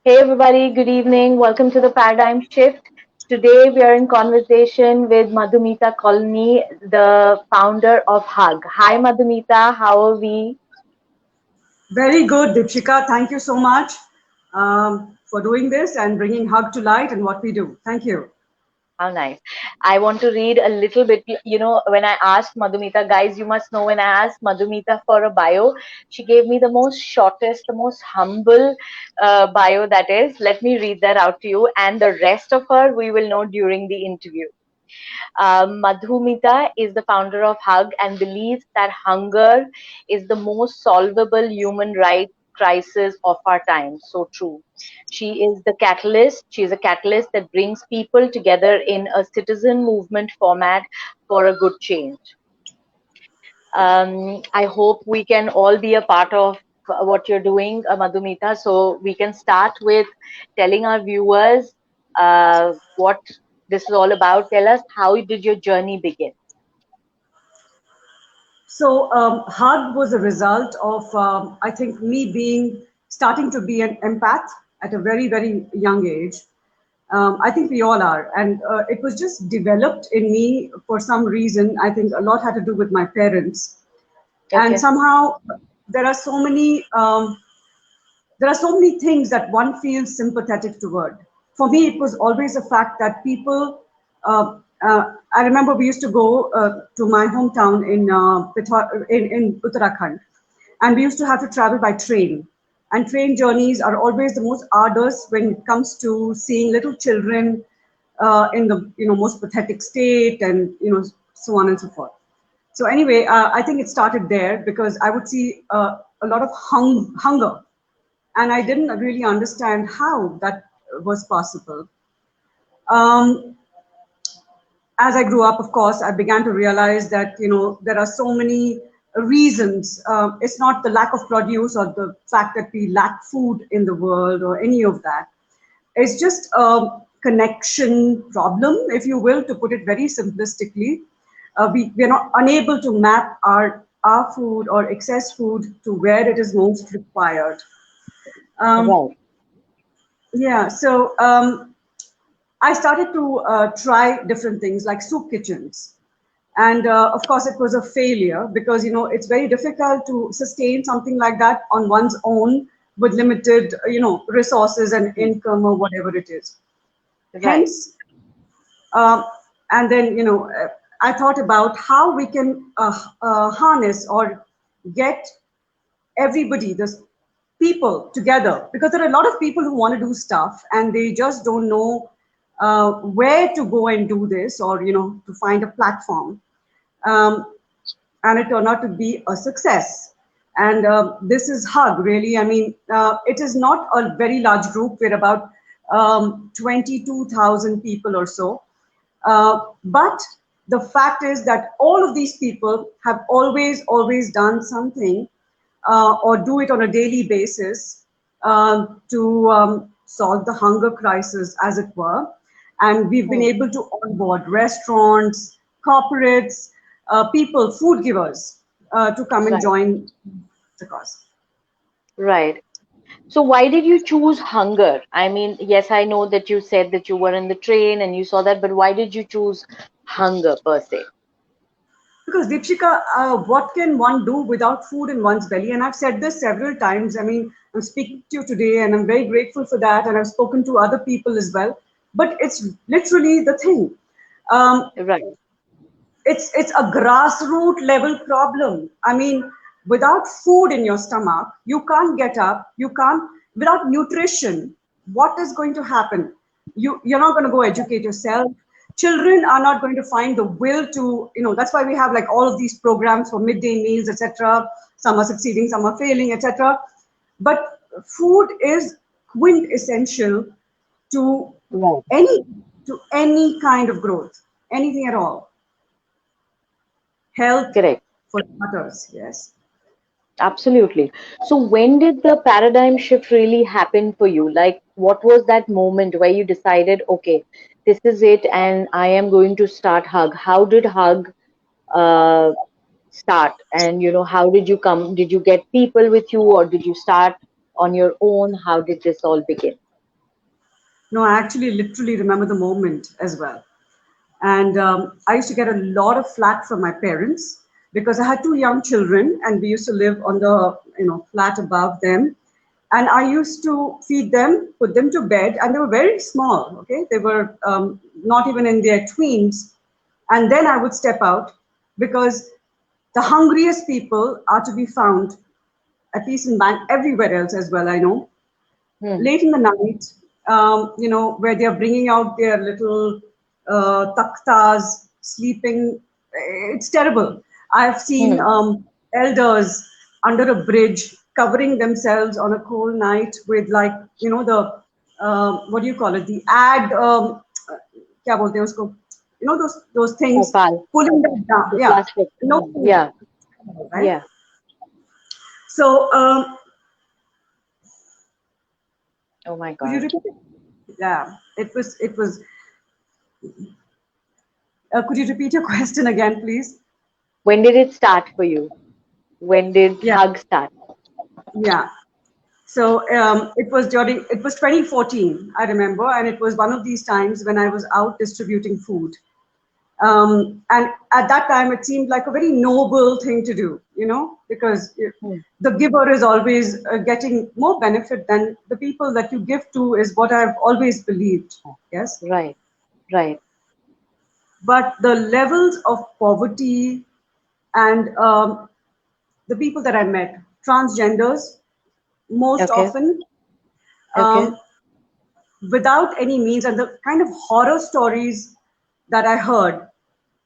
Hey everybody, good evening. Welcome to the Paradigm Shift. Today we are in conversation with Madhumita Kolni, the founder of Hug. Hi Madhumita, how are we? Very good, Dipshika. Thank you so much for doing this and bringing Hug to light and what we do. Thank you. How nice. I want to read a little bit. When I asked Madhumita, guys, you must know when I asked Madhumita for a bio, she gave me the most shortest, the most humble bio that is. Let me read that out to you, and the rest of her we will know during the interview. Madhumita is the founder of Hug and believes that hunger is the most solvable human rights crisis of our time. So true. She is the catalyst. She is a catalyst that brings people together in a citizen movement format for a good change. I hope we can all be a part of what you're doing, Madhumita. So we can start with telling our viewers what this is all about. Tell us, how did your journey begin? So, Hug was a result of, I think, me starting to be an empath at a very, very young age. I think we all are. And it was just developed in me for some reason. I think a lot had to do with my parents. And Okay. somehow there are so many things that one feels sympathetic toward. For me, it was always a fact that people. I remember we used to go to my hometown in Uttarakhand, and we used to have to travel by train. And train journeys are always the most arduous when it comes to seeing little children in the most pathetic state, and so on and so forth. So anyway, I think it started there because I would see a lot of hunger, and I didn't really understand how that was possible. Um, as I grew up, of course, I began to realize that there are so many reasons. It's not the lack of produce or the fact that we lack food in the world or any of that. It's just a connection problem, if you will, to put it very simplistically. We are not unable to map our food or excess food to where it is most required. Um, Right. yeah, so I started to try different things like soup kitchens. And of course, it was a failure because, it's very difficult to sustain something like that on one's own with limited, resources and income or whatever it is. Right. Hence, um, and then, I thought about how we can harness or get everybody, this people together, because there are a lot of people who want to do stuff and they just don't know where to go and do this, or to find a platform. um, and it turned out to be a success. And this is Hug, really. I mean, it is not a very large group. We're about 22,000 people or so. But the fact is that all of these people have always done something, or do it on a daily basis, to solve the hunger crisis, as it were. And we've been Hmm. able to onboard restaurants, corporates, people, food givers, to come and Right. join the cause. Right. So why did you choose hunger? I mean, yes, I know that you said that you were in the train and you saw that, but why did you choose hunger per se? Because Deepshika, what can one do without food in one's belly? And I've said this several times. I mean, I'm speaking to you today, and I'm very grateful for that. And I've spoken to other people as well. But it's literally the thing. Um, Right. it's a grassroots level problem. I mean, without food in your stomach, you can't get up. You can't. Without nutrition, what is going to happen? You're not going to go educate yourself. Children are not going to find the will to. That's why we have like all of these programs for midday meals, etc. Some are succeeding, some are failing, etc. But food is quintessential to Right. any any kind of growth, anything at all. Health Correct. for starters, yes. Absolutely. So when did the paradigm shift really happen for you? Like, what was that moment where you decided, okay, this is it, and I am going to start Hug? How did Hug uh, start? And how did you come? Did you get people with you, or did you start on your own? How did this all begin? No, I actually literally remember the moment as well. And I used to get a lot of flack from my parents because I had two young children, and we used to live on the flat above them. And I used to feed them, put them to bed, and they were very small. Okay, they were not even in their tweens. And then I would step out because the hungriest people are to be found, at least in Bank, everywhere else as well. I know Hmm. late in the night, where they're bringing out their little takhtas, sleeping. It's terrible. I've seen Hmm. elders under a bridge covering themselves on a cold night with, like, the what do you call it? The ad, क्या बोलते हैं उसको? Those things Opal. pulling them down. The Yeah, plastic. no Hmm. food, Yeah. right? Yeah. So Oh my could you God. repeat it? Yeah, it was. Could you repeat your question again, please? When did it start for you? When did Yeah, Hug start? yeah. So it was 2014, I remember, and it was one of these times when I was out distributing food. And at that time, it seemed like a very noble thing to do, because Hmm. the giver is always getting more benefit than the people that you give to, is what I've always believed. Yes. Right. Right. But the levels of poverty and the people that I met, transgenders, most Okay. often, Okay. um, without any means, and the kind of horror stories that I heard.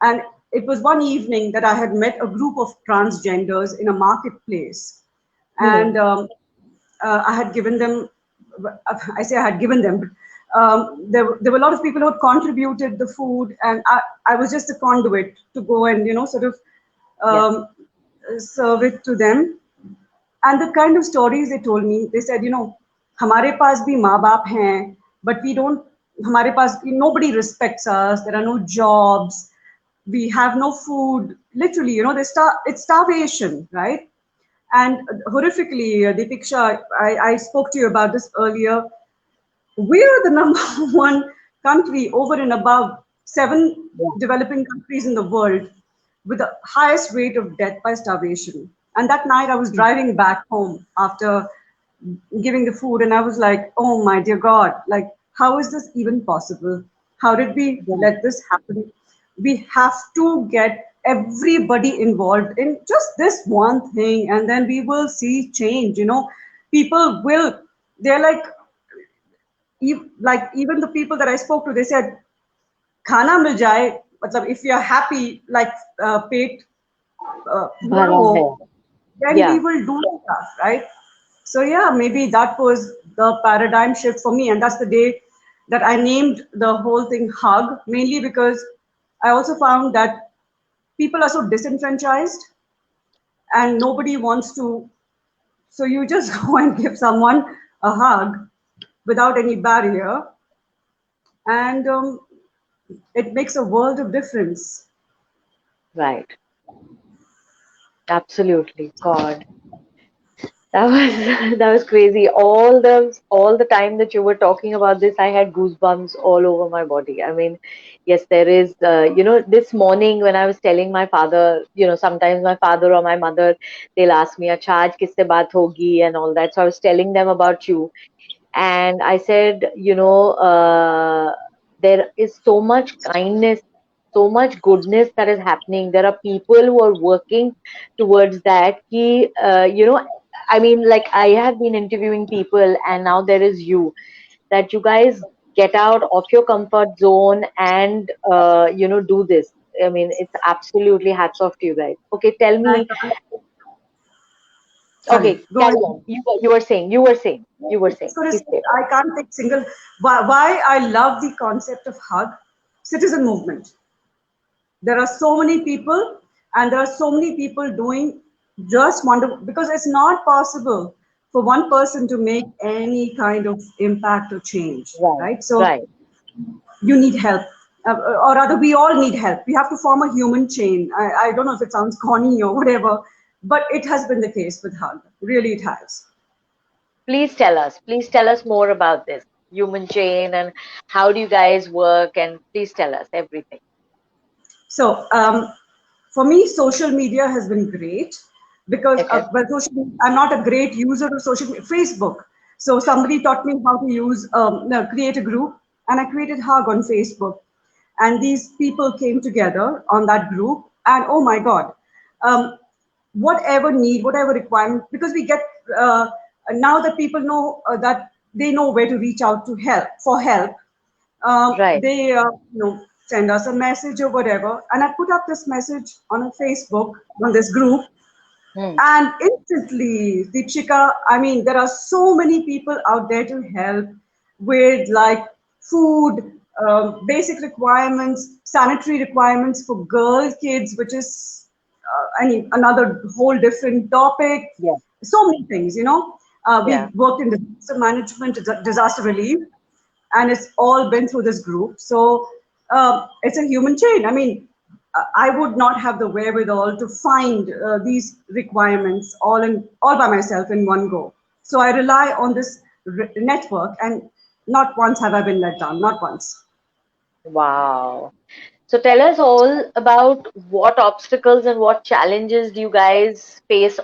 And it was one evening that I had met a group of transgenders in a marketplace. Hmm. And I had given them, I say I had given them, but there were a lot of people who had contributed the food, and I was just a conduit to go and, sort of Yeah. um, serve it to them. And the kind of stories they told me, they said, हमारे पास भी माँ बाप हैं, but we don't, हमारे पास, nobody respects us, there are no jobs, we have no food, literally, it's starvation, right? And horrifically, Deepiksha, I spoke to you about this earlier. We are the number one country over and above seven Yeah. developing countries in the world with the highest rate of death by starvation. And that night I was Hmm. driving back home after giving the food, and I was like, oh my dear God, like, how is this even possible? How did we Yeah. let this happen? We have to get everybody involved in just this one thing, and then we will see change. People will, they're like even the people that I spoke to, they said, "Khana mil jaye." Matlab, if you are happy, like पेट पूरा Bhara हो, hai. then we Yeah. will do stuff, right? So yeah, maybe that was the paradigm shift for me, and that's the day that I named the whole thing Hug, mainly because I also found that people are so disenfranchised and nobody wants to. So you just go and give someone a hug without any barrier, and it makes a world of difference. Right. Absolutely. God. That was that was crazy. All the time that you were talking about this, I had goosebumps all over my body. I mean, yes, there is. This morning when I was telling my father, sometimes my father or my mother, they'll ask me, "Acha, aaj kisse baat hogi?" and all that. So I was telling them about you, and I said, there is so much kindness, so much goodness that is happening. There are people who are working towards that. I mean, like, I have been interviewing people, and now there is you, that you guys get out of your comfort zone and do this. I mean, it's absolutely hats off to you guys. Okay, tell me. And sorry, Okay, go carry ahead. on. You were saying. Just going to Please say, say. I can't take single. Why I love the concept of hug, citizen movement. There are so many people, and there are so many people doing just wonderful, because it's not possible for one person to make any kind of impact or change, Right, right? So right. you need help, or rather, we all need help. We have to form a human chain. I don't know if it sounds corny or whatever, but it has been the case with hug. Really, it has. Please tell us. Please tell us more about this. human chain, and how do you guys work? And please tell us everything. So for me, social media has been great because Okay. I'm not a great user of social media. Facebook. So somebody taught me how to use no, create a group, and I created Hug on Facebook, and these people came together on that group, and oh my God, um, whatever need, whatever requirement, because we get now that people know that they know where to reach out to help for help. Right. They send us a message or whatever, and I put up this message on a Facebook on this group, Hmm. and instantly, Deepshika, I mean, there are so many people out there to help with like food, basic requirements, sanitary requirements for girl kids, which is, I mean, another whole different topic. Yeah. So many things, Yeah. we worked in disaster management, disaster relief, and it's all been through this group. So it's a human chain. I mean, I would not have the wherewithal to find these requirements all by myself in one go. So I rely on this network, and not once have I been let down. Not once. Wow. So tell us all about what obstacles and what challenges do you guys face,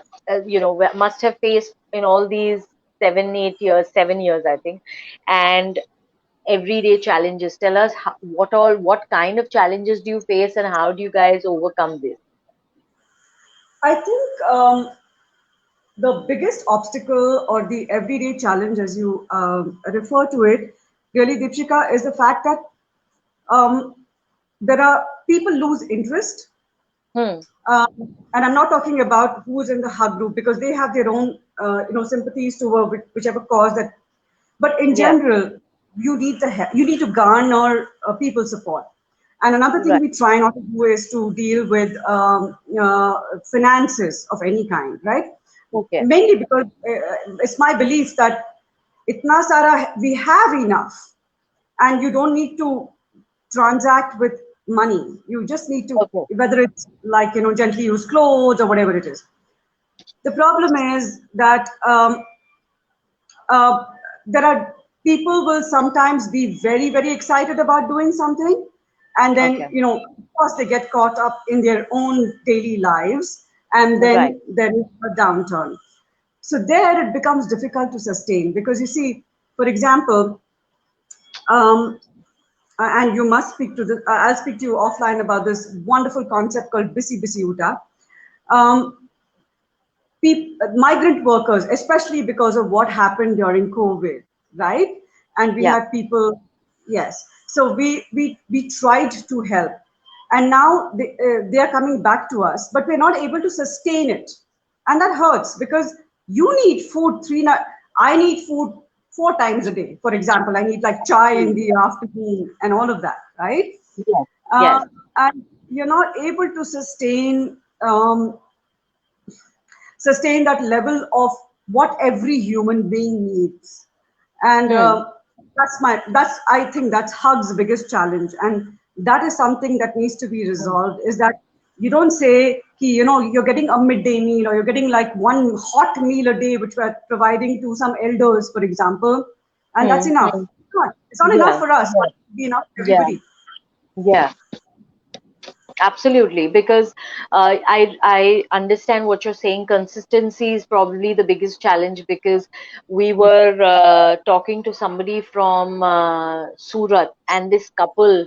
must have faced in all these 7 years, I think, and everyday challenges. Tell us what kind of challenges do you face and how do you guys overcome this? I think the biggest obstacle or the everyday challenge, as you refer to it, really, Deepshika, is the fact that um, there are people lose interest. Hmm. And I'm not talking about who's in the hug group because they have their own, sympathies toward whichever cause that. But in Yeah. general, you need the help. You need to garner people support. And another thing Right. we try not to do is to deal with finances of any kind, right? Okay. Mainly because it's my belief that itna sara we have enough, and you don't need to transact with money. You just need to, Okay. whether it's like gently used clothes or whatever it is. The problem is that uh, there are people will sometimes be very excited about doing something, and then Okay. of course they get caught up in their own daily lives, and Right. then there is a downturn. So there it becomes difficult to sustain because you see, for example, um, and you must speak to this. I'll speak to you offline about this wonderful concept called Bisi Bisi Uta. Um, Migrant workers, especially because of what happened during COVID, right? And we Yeah. had people, yes. So we tried to help, and now they are coming back to us, but we're not able to sustain it, and that hurts because you need food I need food 4 times a day. For example, I need like chai in the afternoon and all of that, right? Yes. Uh, Yes. and you're not able to sustain that level of what every human being needs. And Hmm. that's I think that's Hug's biggest challenge, and that is something that needs to be Hmm. resolved. Is that you don't say you're getting a midday meal, or you're getting like one hot meal a day, which we're providing to some elders, for example, and that's Hmm. enough. Hmm. It's not enough Yeah. for us, Yeah. but it'll be enough for Yeah. everybody. Yeah. Absolutely, because I understand what you're saying. Consistency is probably the biggest challenge because we were talking to somebody from Surat, and this couple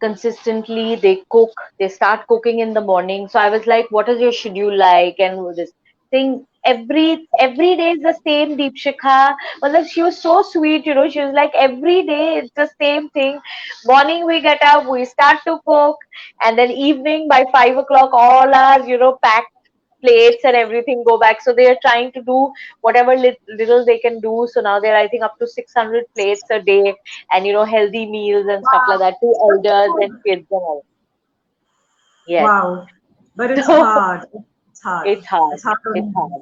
consistently they cook. They start cooking in the morning. So I was like, "What is your schedule like?" And this thing every day is the same. Deepshikha, well, she was so sweet. She was like, every day it's the same thing. Morning we get up, we start to cook, and then evening by 5 o'clock, all our packed plates and everything go back. So they are trying to do whatever little they can do. So now they're, I think, up to 600 plates a day, and healthy meals and stuff like Wow, that to that's elders good. and kids and all. Yes. Wow, but it's So hard. It's hard. it's hard. It's hard It's on hard.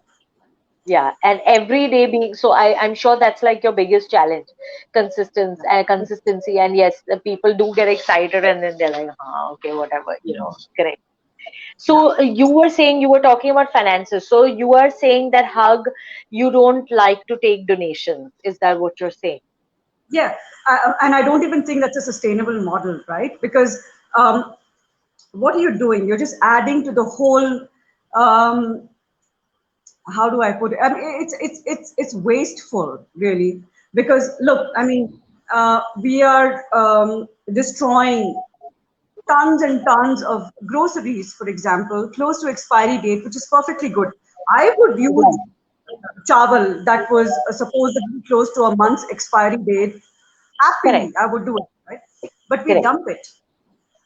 Yeah, and every day being so, I'm sure that's like your biggest challenge, consistency. And yes, the people do get excited, and then they're like, okay, whatever, correct. So you were talking about finances. So you are saying that Hug, you don't like to take donations. Is that what you're saying? Yeah, and I don't even think that's a sustainable model, right? Because um, what are you doing? You're just adding to the whole. Um, how do I put it? I mean, it's wasteful, really. Because look, I mean, we are destroying tons and tons of groceries, for example, close to expiry date, which is perfectly good. I would use Right. chawal that was supposedly close to a month's expiry date. Correct. Happily, I would do it, right? But we Correct. dump it.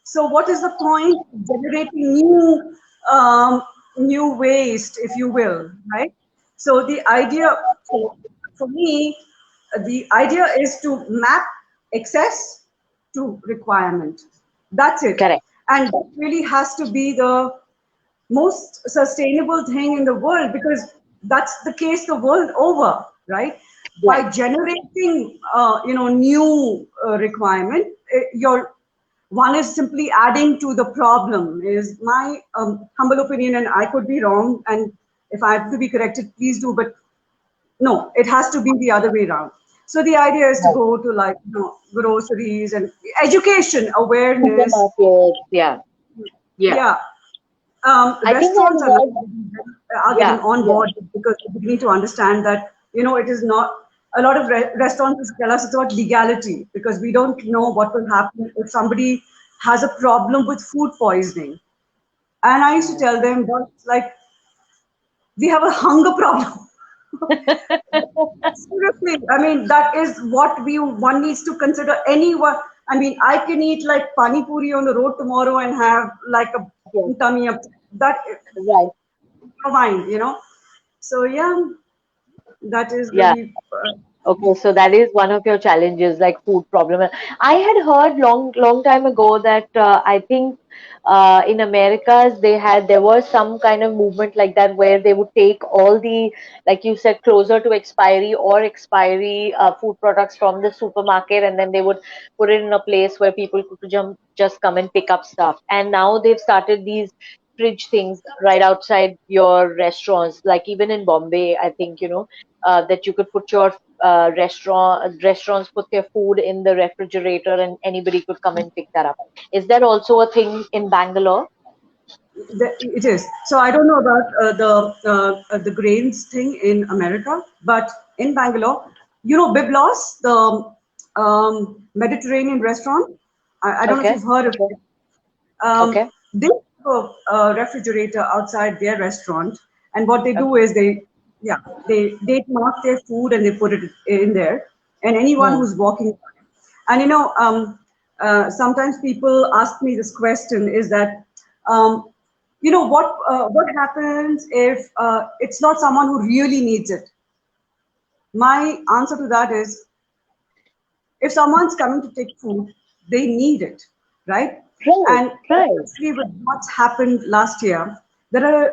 So what is the point of generating um, new waste, if you will, right? So the idea, for me, the idea is to map excess to requirement. That's it. Correct. And that really has to be the most sustainable thing in the world, because that's the case the world over, right? Right. By generating new requirement, your one is simply adding to the problem, is my humble opinion, and I could be wrong, and if I have to be corrected, please do, but no, it has to be the other way around. So the idea is to Right. go to, like, groceries and education, awareness. Supermarkets. Yeah. Yeah. Yeah, I think I restaurants heard. are getting Yeah. on Yeah. board, because they need to understand that, it is not, a lot of restaurants tell us it's about legality, because we don't know what will happen if somebody has a problem with food poisoning. And I used to tell them, but like, we have a hunger problem. Seriously, I mean, that is what one needs to consider. Anyone, I mean, I can eat like pani puri on the road tomorrow and have like a Yes. tummy up. That Right. mind. So yeah, that is Yeah. really Okay, so that is one of your challenges, like food problem. I had heard long time ago that I think in Americas there was some kind of movement like that where they would take all the, like you said, closer to expiry or expiry food products from the supermarket, and then they would put it in a place where people could just come and pick up stuff. And now they've started these fridge things right outside your restaurants, like even in Bombay, I think, that you could put your restaurants put their food in the refrigerator and anybody could come and pick that up. Is that also a thing in Bangalore? it is. So I don't know about the grains thing in America, but in Bangalore, Biblos, the Mediterranean restaurant. I don't know if Okay. you've heard of Okay. it. Um, Okay. they have a refrigerator outside their restaurant, and what they do Okay. is yeah, they mark their food and they put it in there, and anyone Hmm. who's walking, and sometimes people ask me this question: is that, um, what happens if it's not someone who really needs it? My answer to that is, if someone's coming to take food, they need it, right? Right. And Right. especially with what's happened last year, there are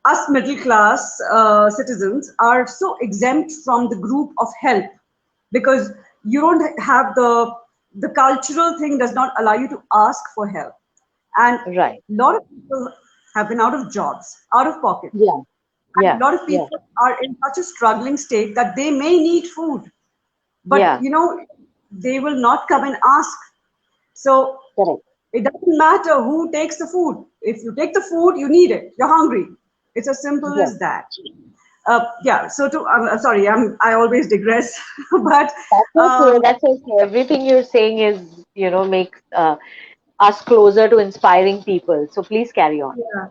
us middle class citizens are so exempt from the group of help, because you don't have the cultural thing does not allow you to ask for help, and Right. a lot of people have been out of jobs, out of pocket, Yeah. and Yeah. a lot of Yeah. people are in such a struggling state that they may need food, but Yeah. they will not come and ask. So Correct. it doesn't matter who takes the food. If you take the food, you need it. You're hungry. It's as simple Yeah. as that. Yeah. So sorry, I always digress, but That's okay. um, That's okay. Everything you're saying is, makes us closer to inspiring people. So please carry on. yeah.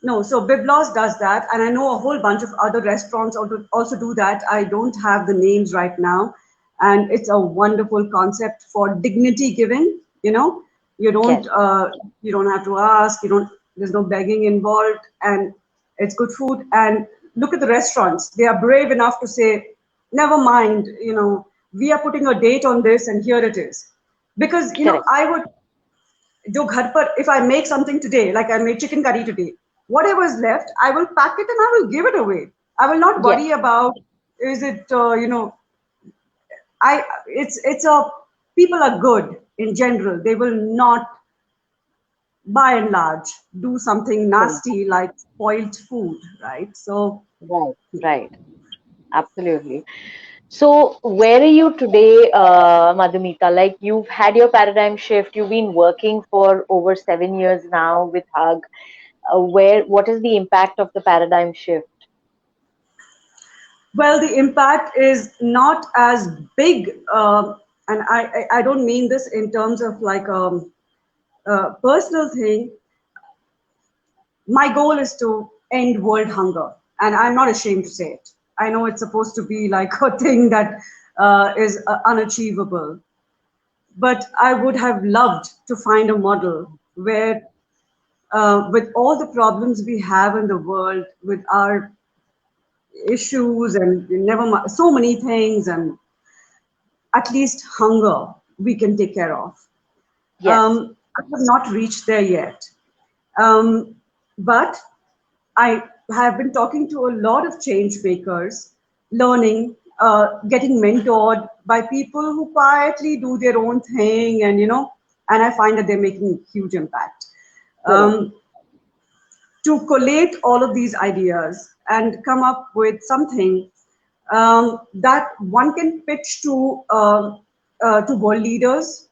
No, so Biblos does that, and I know a whole bunch of other restaurants also do that. I don't have the names right now, and it's a wonderful concept for dignity giving. You don't Yes. you don't have to ask. You don't. There's no begging involved, and it's good food. And look at the restaurants; they are brave enough to say, "Never mind. We are putting a date on this, and here it is." Because Correct. I would जो घर पर if I make something today, like I made chicken curry today, whatever is left, I will pack it and I will give it away. I will not Yes. worry about, is it I it's a people are good in general. They will not, by and large, do something Correct. nasty like spoiled food, right? So Right. Right. Absolutely. So, where are you today, Madhumita? Like, you've had your paradigm shift. You've been working for over 7 years now with Hug. What is the impact of the paradigm shift? Well, the impact is not as big, and I don't mean this in terms of like a personal thing. My goal is to end world hunger, and I'm not ashamed to say it. I know it's supposed to be like a thing that is unachievable, but I would have loved to find a model where, with all the problems we have in the world, with our issues and so many things, and at least hunger we can take care of. Yes. I have not reached there yet, um, but I have been talking to a lot of change makers, learning, getting mentored by people who quietly do their own thing, and and I find that they're making huge impact. Correct. Um, to collate all of these ideas and come up with something that one can pitch to world leaders,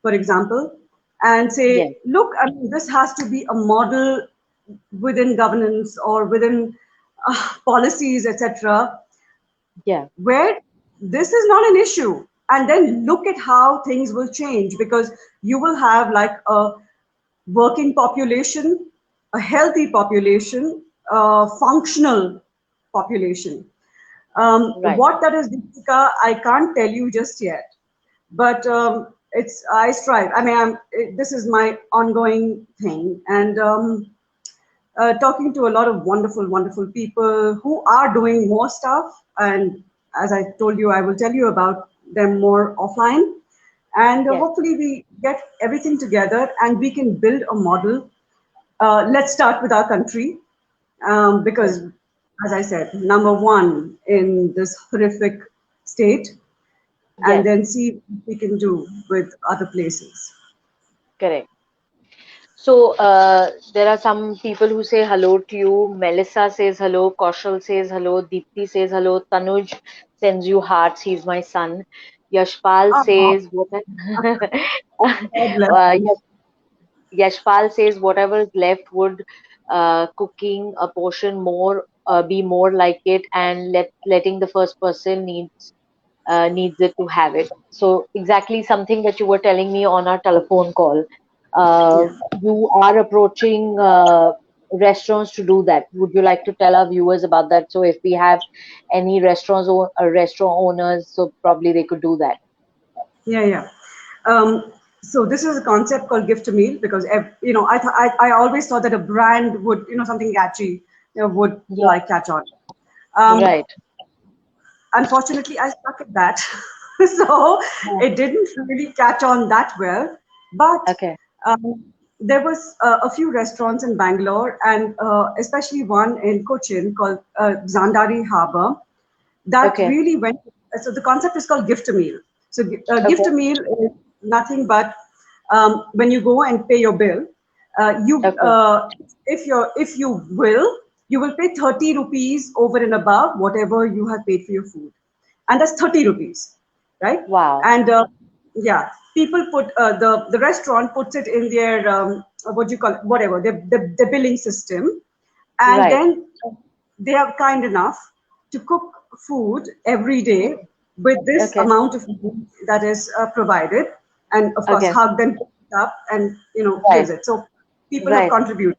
for example, and say, Yes. look, I mean, this has to be a model within governance or within policies, etc., Yeah. where this is not an issue. And then look at how things will change, because you will have like a working population, a healthy population, a functional population. Right. What that is, Deepika, I can't tell you just yet, but it's I strive. I mean, this is my ongoing thing, and talking to a lot of wonderful, wonderful people who are doing more stuff. And as I told you, I will tell you about them more offline. And Yes. hopefully, we get everything together and we can build a model. Let's start with our country, Correct. because, as I said, number one in this horrific state, and Yes. then see what we can do with other places. Correct. So there are some people who say hello to you. Melissa says hello. Kaushal says hello. Deepti says hello. Tanuj sends you hearts. He's my son. Yashpal Oh, says what? God bless them. Yes, Yashpal says whatever is left would cooking a portion more be more like it, and letting the first person needs it to have it. So exactly something that you were telling me on our telephone call. Uh, Yeah. you are approaching restaurants to do that. Would you like to tell our viewers about that? So if we have any restaurant owners, so probably they could do that. Yeah, yeah. So this is a concept called gift a meal, because I always thought that a brand would, something catchy, would Yeah, like catch on. Um, right. Unfortunately, I stuck at that, so Yeah. it didn't really catch on that well. But Okay. there was a few restaurants in Bangalore, and especially one in Cochin called Zandari Harbour, that Okay. really went. So the concept is called gift a meal. So Okay. gift a meal is nothing but, when you go and pay your bill, you Okay. if you will pay 30 rupees over and above whatever you have paid for your food, and that's 30 rupees, right? Wow. And yeah, people put the restaurant puts it in their, what do you call it, whatever the billing system, and Right. then they are kind enough to cook food every day Okay. with this Okay. amount of money that is provided, and of course Okay. Hug then picks it up and Right. gives it. So people have Right. contributed.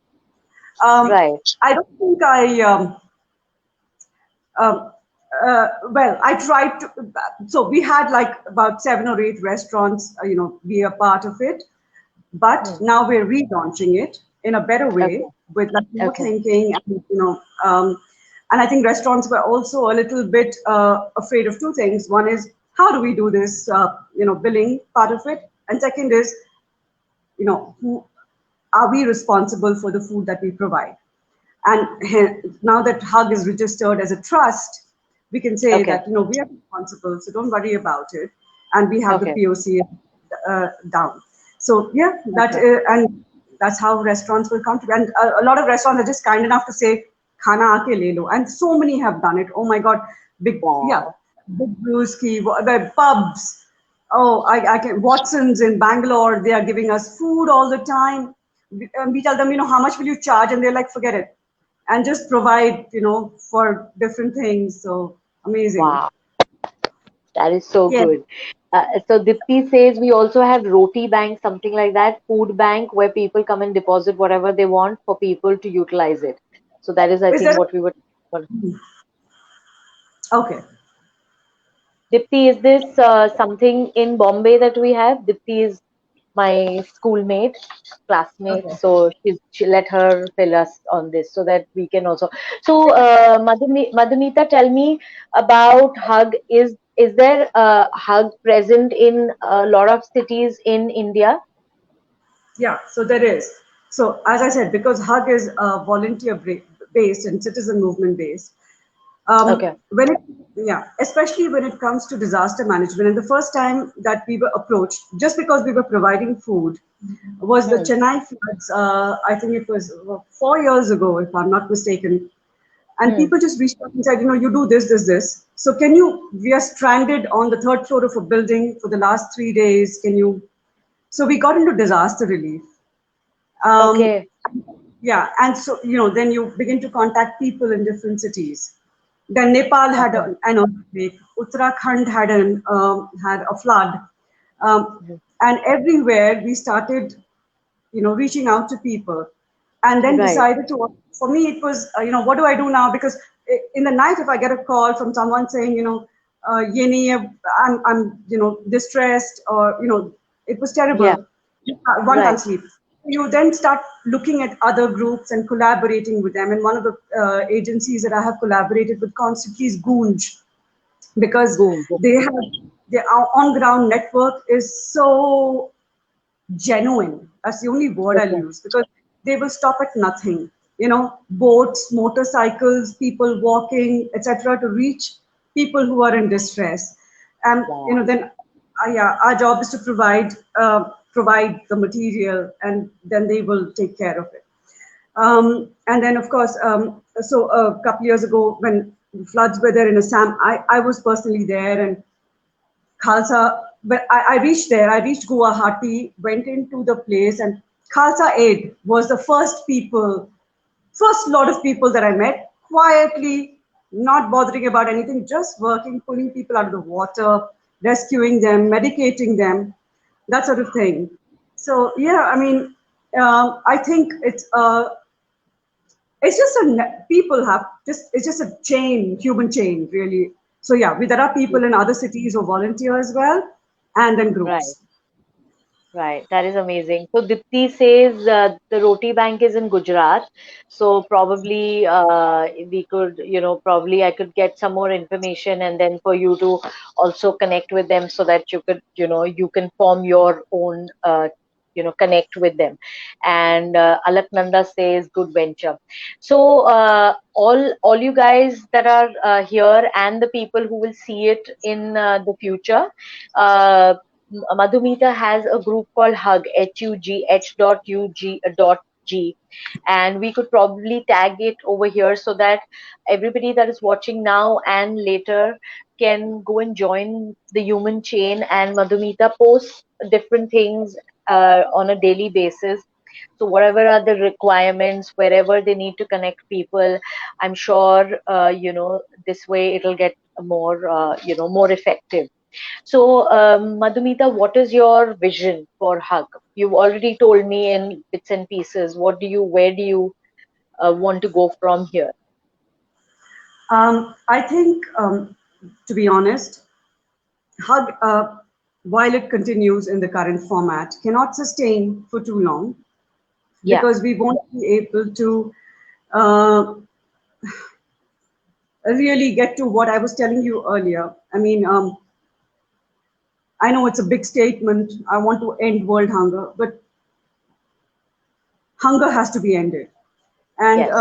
um, Right. I don't think I um, well, I tried to. So we had like about 7 or 8 restaurants, be a part of it. But Hmm. now we're relaunching it in a better way Okay. with like more Okay. thinking, and and I think restaurants were also a little bit afraid of two things. One is, how do we do this, billing part of it, and second is, who are we responsible for the food that we provide? And now that Hug is registered as a trust, we can say Okay. that we are responsible, so don't worry about it, and we have the Okay. POC down. So yeah, Okay. and that's how restaurants will come to. And a lot of restaurants are just kind enough to say, "Khana aake le lo," and so many have done it. Oh my God, big, yeah. Wow. Big Brewski, the pubs. Oh, I can. Watson's in Bangalore, they are giving us food all the time. We tell them, how much will you charge? And they're like, forget it. And just provide, for different things. So amazing. Wow, that is so Yeah. good. So Dipti says we also have Roti Bank, something like that, food bank where people come and deposit whatever they want for people to utilize it. So that is, I Is think, there? what we were. Okay. Dipti, is this something in Bombay that we have? Dipti is my schoolmate, classmate, Okay. so she let her fill us on this so that we can also. So, Madhumita, tell me about Hug. Is there a Hug present in a lot of cities in India? Yeah, so there is. So as I said, because HUG is volunteer based and citizen movement based, Okay. when it, yeah, especially when it comes to disaster management, and the first time that we were approached, just because we were providing food, was the Hmm. Chennai floods. I think it was 4 years ago, if I'm not mistaken. And Hmm. people just reached out and said, you do this, this, this. So can you? We are stranded on the third floor of a building for the last 3 days. Can you? So we got into disaster relief. Um, Okay. yeah, and so then you begin to contact people in different cities. Then Nepal had Okay. an earthquake. Uttarakhand had a flood, Mhm. and everywhere we started, reaching out to people, and then Right. decided to. For me, it was, what do I do now? Because in the night, if I get a call from someone saying, "Ye nahi hai, I'm, distressed," or it was Yeah. terrible. One Right. can't sleep. You then start looking at other groups and collaborating with them. And one of the agencies that I have collaborated with constantly is Goonj, because Boom. they have their on ground network is so genuine. That's the only word I'll Okay. use, because they will stop at nothing. Boats, motorcycles, people walking, etc., to reach people who are in distress. And Wow. then, yeah, our job is to provide the material, and then they will take care of it. And then, of course, so a couple years ago, when floods were there in Assam, I was personally there, and Khalsa, but I reached there, I reached Guwahati, went into the place, and Khalsa Aid was the first lot of people that I met, quietly, not bothering about anything, just working, pulling people out of the water, rescuing them, medicating them, that sort of thing. So, yeah, I mean, I think it's just people have just, it's just a chain, human chain, really. So yeah, there are people in other cities who volunteer as well, and then Right. groups. Right, that is amazing. So Dipti says the Roti Bank is in Gujarat. So probably we could, probably I could get some more information and then for you to also connect with them so that you could, you can form your own, connect with them. And Alaknanda says good venture. So all you guys that are here and the people who will see it in the future. Madhumita has a group called Hug, HUG, H.UG.G, and we could probably tag it over here so that everybody that is watching now and later can go and join the human chain. And Madhumita posts different things on a daily basis. So whatever are the requirements, wherever they need to connect people, I'm sure this way it'll get more more effective. So, Madhumita, what is your vision for Hug? You've already told me in bits and pieces. Where do you want to go from here? I think, to be honest, Hug, while it continues in the current format, cannot sustain for too long, Yeah, because we won't be able to uh, really get to what I was telling you earlier. I mean, I know it's a big statement. I want to end world hunger, but hunger has to be ended. And yes,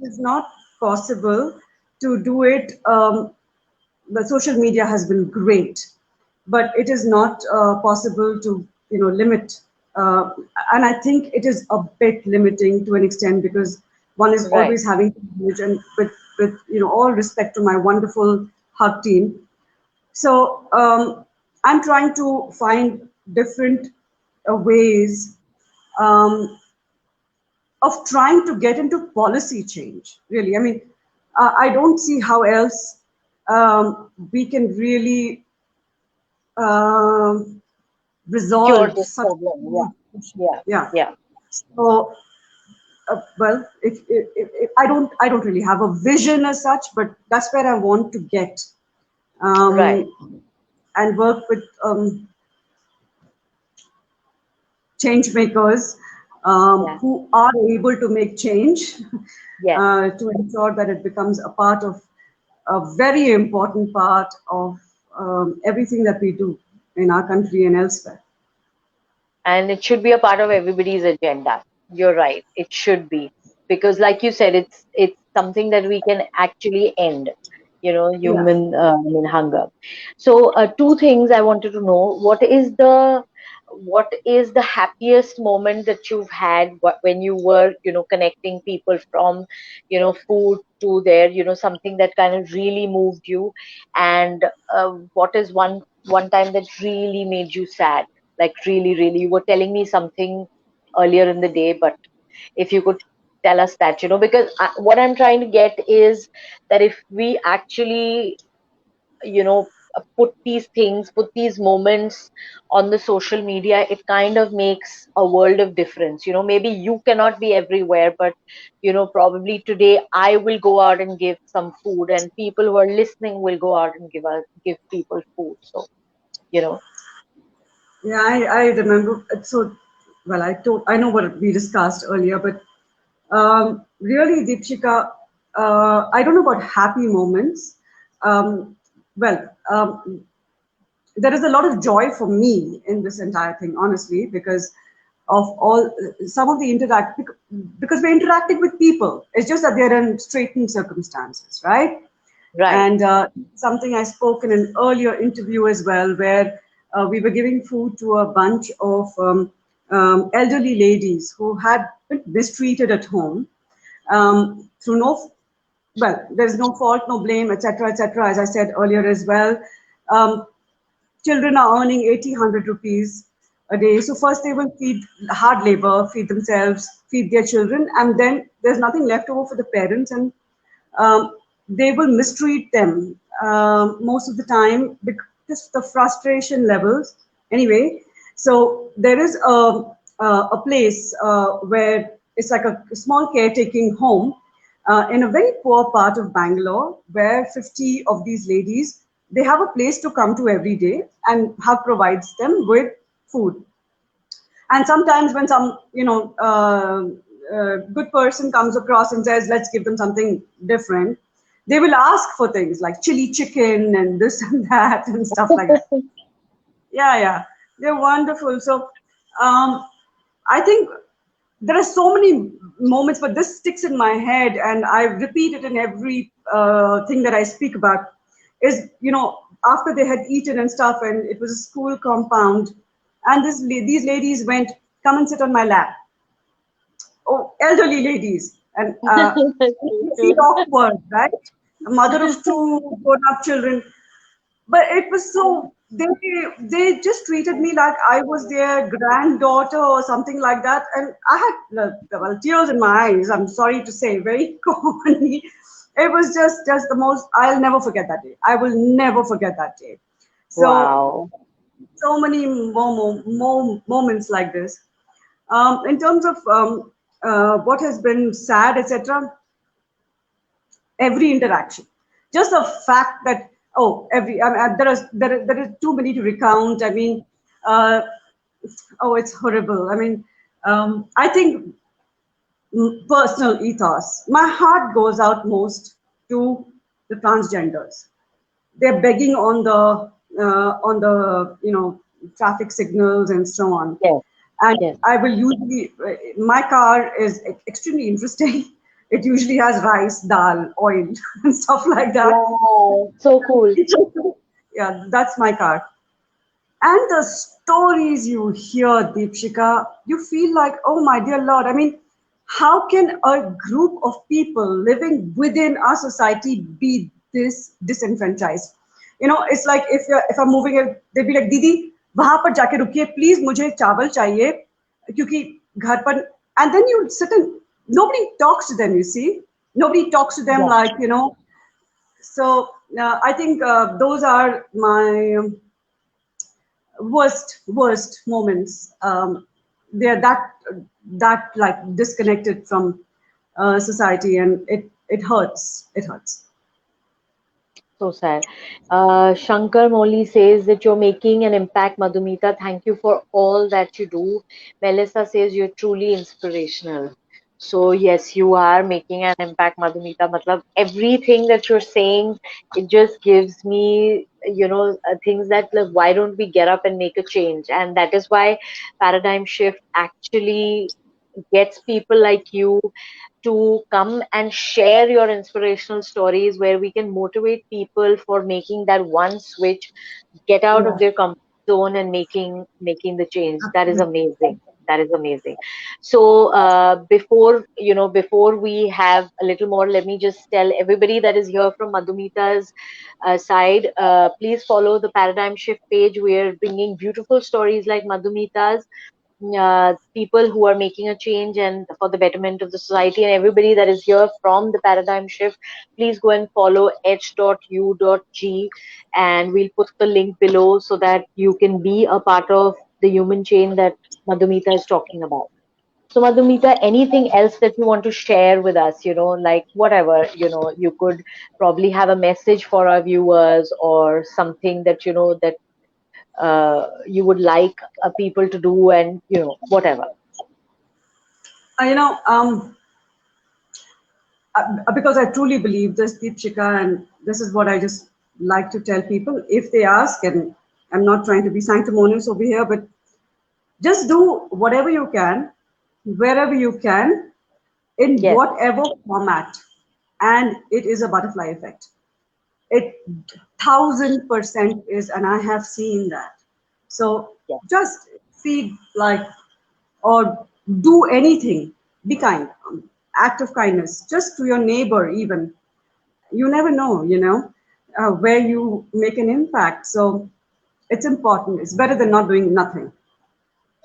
it is not possible to do it. The social media has been great, but it is not possible to limit. Uh, and I think it is a bit limiting to an extent, because one is right. always having to manage. And with all respect to my wonderful Hug team, So I'm trying to find different ways um, of trying to get into policy change, really. I mean, I don't see how else we can really um Cure resolve this such problem. huge issue. Yeah, Yeah. yeah, So, well, if I don't really have a vision as such, but that's where I want to get right. um, and work with change makers Yeah, who are able to make change yes. to ensure that it becomes a part of a very important part of everything that we do in our country and elsewhere. And it should be a part of everybody's agenda. You're right. It should be, because, like you said, it's something that we can actually end. Yeah. Human hunger. So, two things I wanted to know: what is the happiest moment that you've had when you were, connecting people from, food to there, something that kind of really moved you, and what is one time that really made you sad, like really, really. You were telling me something earlier in the day, but if you could tell us that, because what I'm trying to get is that if we actually, put these moments on the social media, it kind of makes a world of difference. Maybe you cannot be everywhere, but probably today I will go out and give some food, and people who are listening will go out and give people food. So, you know, Yeah, I remember. So, well, I know what we discussed earlier, but really, Deepshika, I don't know about happy moments. Um, well, there is a lot of joy for me in this entire thing, honestly, because of all some of the interact because we're interacting with people. It's just that they're in straitened circumstances, right? right. And something I spoke in an earlier interview as well, where we were giving food to a bunch of elderly ladies who had been mistreated at home through no, well, there's no fault, no blame, etc., etc. As I said earlier as well, um, children are earning 80, 100 rupees a day. So first they will feed hard labor, feed themselves, feed their children, and then there's nothing left over for the parents, and um, they will mistreat them most of the time because the frustration levels. Anyway, so there is a place where it's like a small caretaking home in a very poor part of Bangalore, where 50 of these ladies, they have a place to come to every day, and hub provides them with food. And sometimes when some good person comes across and says, let's give them something different, they will ask for things like chili chicken and this and that and stuff like that. Yeah, yeah, they're wonderful. So I think there are so many moments, but this sticks in my head, and I repeat it in every thing that I speak about. Is, after they had eaten and stuff, and it was a school compound, and these ladies went, come and sit on my lap. Oh, elderly ladies, and you feel awkward, right? A mother of two grown-up children, but it was so they just treated me like I was their granddaughter or something like that, and I had well, tears in my eyes. I'm sorry to say, very commonly. It was just the most. I'll never forget that day. I will never forget that day. So Wow. so many more moments like this. In terms of what has been sad, etc., every interaction. Just the fact that, oh, I mean, there is too many to recount. I mean, uh, oh, it's horrible. I mean, I think personal ethos. My heart goes out most to the transgenders. They're begging on the traffic signals and so on. Yes, And yes. I will usually, my car is extremely interesting. It usually has rice, dal, oil, and stuff like that. Wow. So cool. Yeah, that's my car. And the stories you hear, Deepshika, you feel like, oh my dear Lord. I mean, how can a group of people living within our society be this disenfranchised? It's like if I'm moving it, they'd be like, Didi, वहां पर जाके रुकिए please, मुझे चावल चाहिए क्योंकि घर पर. And then you sit and nobody talks to them, you see. Nobody talks to them Yeah. like, so I think those are my worst moments. They're that like disconnected from society, and it hurts. It hurts. So sad. Shankar Moli says that you're making an impact, Madhumita. Thank you for all that you do. Melissa says you're truly inspirational. So yes, you are making an impact, Madhumita. Matlab, everything that you're saying, it just gives me, things that like, why don't we get up and make a change? And that is why Paradigm Shift actually gets people like you to come and share your inspirational stories where we can motivate people for making that one switch, get out of Yeah, their comfort zone and making the change. That is absolutely. amazing. That is amazing. So before we have a little more, let me just tell everybody that is here from Madhumita's side, please follow the Paradigm Shift page. We are bringing beautiful stories like Madhumita's, people who are making a change and for the betterment of the society, and everybody that is here from the Paradigm Shift, please go and follow h.u.g, and we'll put the link below so that you can be a part of the human chain that Madhumita is talking about. So Madhumita, anything else that you want to share with us, like whatever, you could probably have a message for our viewers or something that that you would like people to do, and whatever. You know, because I truly believe this, Deepshika, and this is what I just like to tell people if they ask, and I'm not trying to be sanctimonious over here, but just do whatever you can, wherever you can, in Yes, whatever format, and it is a butterfly effect. It 1000% is, and I have seen that. So yes, just feed like, or do anything. Be kind. Act of kindness, just to your neighbor, even. You never know, where you make an impact. So it's important. It's better than not doing nothing.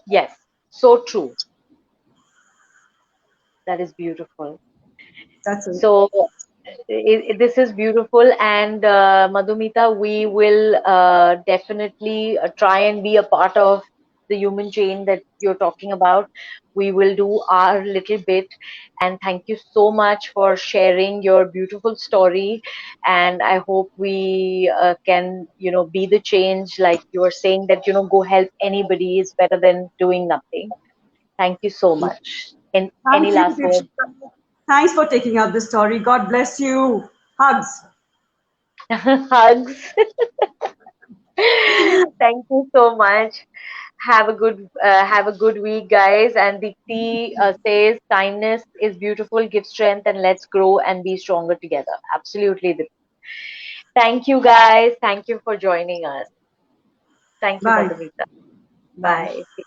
yes. So true. That is beautiful. That's it. So this is beautiful, and Madhumita, we will definitely try and be a part of the human chain that you're talking about. We will do our little bit, and thank you so much for sharing your beautiful story. And I hope we can, be the change, like you were saying that go help anybody is better than doing nothing. Thank you so much. And any Thank you, last words? Deepshika. Thanks for taking up this story. God bless you. Hugs. Hugs. Thank you so much. Have a good week, guys. And Dikti says kindness is beautiful, give strength, and let's grow and be stronger together. Absolutely. Dikti. Thank you, guys. Thank you for joining us. Thank you, Bye. Madhumita. Bye. Bye.